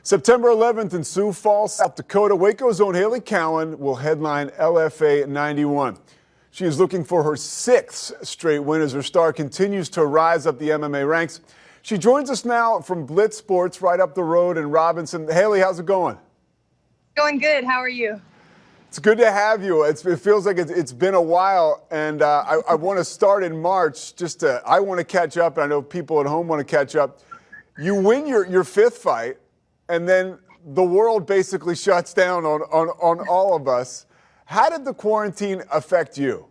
September 11th in Sioux Falls, South Dakota, Waco's own Hailey Cowan will headline LFA 91. She is looking for her sixth straight win as her star continues to rise up the MMA ranks. She joins us now from Blitz Sports right up the road in Robinson. Hailey, how's it going? Going good. How are you? It's good to have you. It feels like it's been a while, and I want to start in March. I want to catch up, and I know people at home want to catch up. You win your fifth fight, and then the world basically shuts down on all of us. How did the quarantine affect you?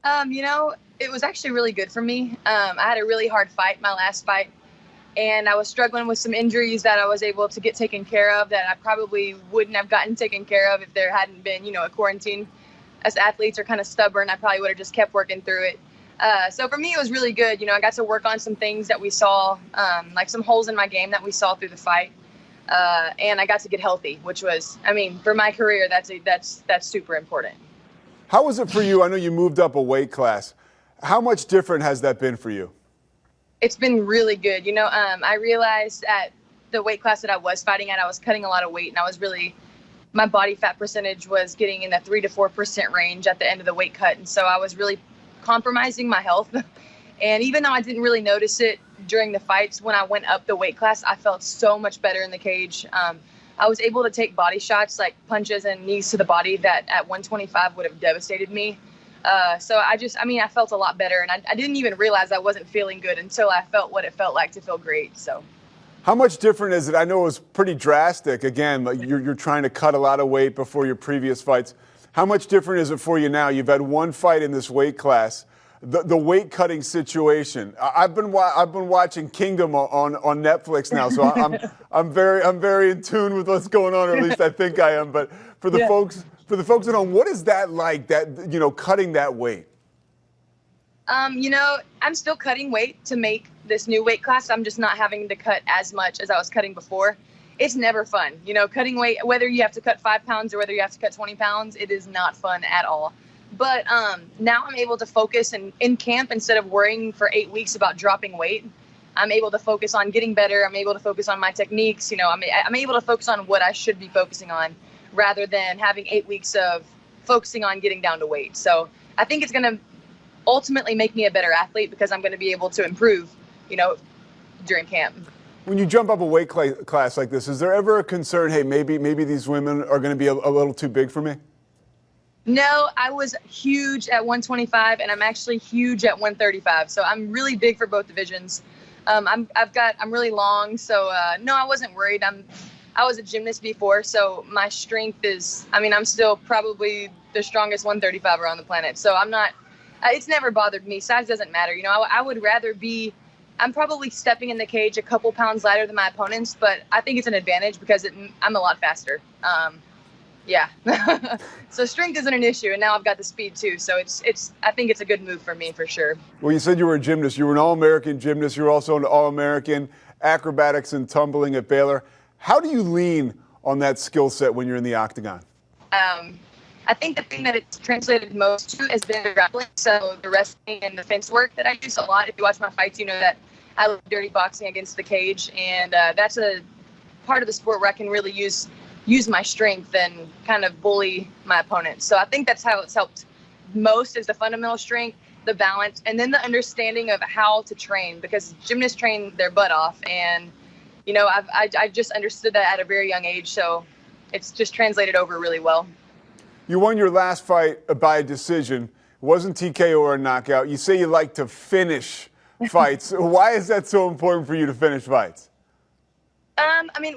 It was actually really good for me. I had a really hard fight, my last fight, and I was struggling with some injuries that I was able to get taken care of that I probably wouldn't have gotten taken care of if there hadn't been, a quarantine. As athletes are kind of stubborn, I probably would have just kept working through it. So for me, it was really good. I got to work on some things that we saw, like some holes in my game that we saw through the fight. And I got to get healthy, which was, for my career, that's super important. How was it for you? I know you moved up a weight class. How much different has that been for you? It's been really good. I realized at the weight class that I was fighting at, I was cutting a lot of weight, and my body fat percentage was getting in the 3 to 4% range at the end of the weight cut. And so I was really compromising my health. And even though I didn't really notice it during the fights, when I went up the weight class, I felt so much better in the cage. I was able to take body shots, like punches and knees to the body, that at 125 would have devastated me. So I felt a lot better, and I didn't even realize I wasn't feeling good until I felt what it felt like to feel great. So, how much different is it? I know it was pretty drastic. Again, you're trying to cut a lot of weight before your previous fights. How much different is it for you now? You've had one fight in this weight class. The weight cutting situation. I've been watching Kingdom on Netflix now, so I'm very in tune with what's going on, or at least I think I am. But for the folks at home, what is that like? That cutting that weight. I'm still cutting weight to make this new weight class. I'm just not having to cut as much as I was cutting before. It's never fun. Cutting weight, whether you have to cut 5 pounds or whether you have to cut 20 pounds, it is not fun at all. But now I'm able to focus in camp, instead of worrying for 8 weeks about dropping weight. I'm able to focus on getting better. I'm able to focus on my techniques. I'm able to focus on what I should be focusing on, rather than having 8 weeks of focusing on getting down to weight. So I think it's going to ultimately make me a better athlete, because I'm going to be able to improve, during camp. When you jump up a weight class like this, is there ever a concern, hey, maybe these women are going to be a little too big for me? No, I was huge at 125, and I'm actually huge at 135. So I'm really big for both divisions. I'm really long, so no, I wasn't worried. I was a gymnast before, so my strength is, I'm still probably the strongest 135er on the planet. So it's never bothered me. Size doesn't matter. I would rather I'm probably stepping in the cage a couple pounds lighter than my opponents, but I think it's an advantage because I'm a lot faster. Yeah. So strength isn't an issue, and now I've got the speed too. So I think it's a good move for me for sure. Well, you said you were a gymnast. You were an All-American gymnast. You were also an All-American acrobatics and tumbling at Baylor. How do you lean on that skill set when you're in the octagon? I think the thing that it's translated most to has been the grappling. So the wrestling and the fence work that I use a lot. If you watch my fights, you know that I love dirty boxing against the cage, and that's a part of the sport where I can really use my strength and kind of bully my opponent. So I think that's how it's helped most, is the fundamental strength, the balance, and then the understanding of how to train, because gymnasts train their butt off. And, I just understood that at a very young age. So it's just translated over really well. You won your last fight by a decision. It wasn't TKO or a knockout. You say you like to finish fights. Why is that so important for you to finish fights?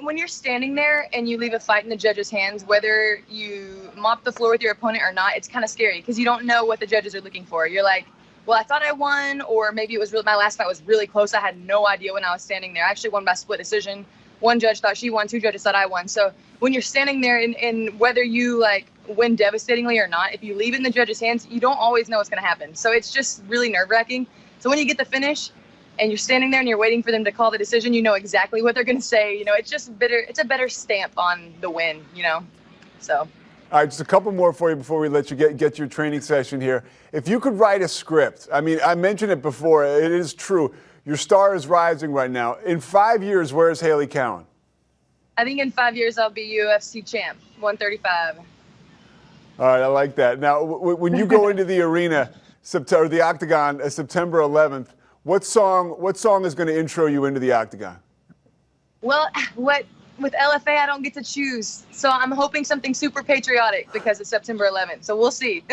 When you're standing there and you leave a fight in the judges' hands, whether you mop the floor with your opponent or not, it's kind of scary, because you don't know what the judges are looking for. You're like, well, I thought I won, or maybe my last fight was really close. I had no idea when I was standing there. I actually won by split decision. One judge thought she won, 2 judges thought I won. So when you're standing there, and whether you win devastatingly or not, if you leave it in the judges' hands, you don't always know what's going to happen. So it's just really nerve-wracking. So when you get the finish, and you're standing there and you're waiting for them to call the decision, you know exactly what they're going to say. It's just bitter. It's a better stamp on the win, so. All right, just a couple more for you before we let you get your training session here. If you could write a script, I mentioned it before, it is true. Your star is rising right now. In 5 years, where is Hailey Cowan? I think in 5 years I'll be UFC champ, 135. All right, I like that. Now, when you go into the arena, or the octagon, September 11th, what song is going to intro you into the octagon? Well, with LFA, I don't get to choose. So I'm hoping something super patriotic because it's September 11th. So we'll see.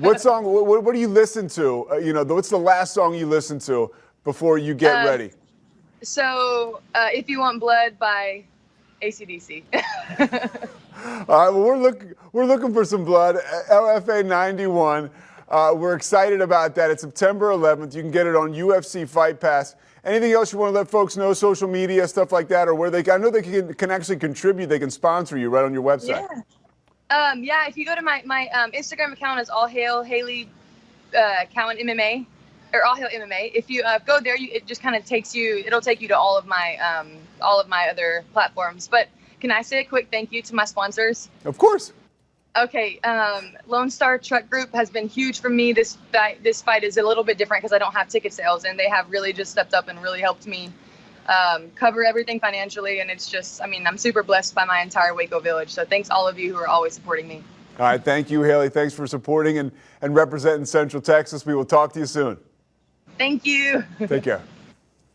What song, what do you listen to? What's the last song you listen to before you get ready? So If You Want Blood by AC/DC. All right, well, we're looking for some blood. LFA 91. We're excited about that. It's September 11th. You can get it on UFC Fight Pass. Anything else you want to let folks know, social media, stuff like that, or where I know they can actually contribute, they can sponsor you right on your website. Yeah. If you go to my Instagram account is All Hail Hailey Cowan MMA, or All Hail MMA. If you go there, it just kind of it'll take you to all of my other platforms. But can I say a quick thank you to my sponsors? Of course. Okay, Lone Star Truck Group has been huge for me. This fight is a little bit different because I don't have ticket sales, and they have really just stepped up and really helped me cover everything financially. And it's just, I'm super blessed by my entire Waco Village. So thanks all of you who are always supporting me. All right, thank you, Hailey. Thanks for supporting and representing Central Texas. We will talk to you soon. Thank you. Take care.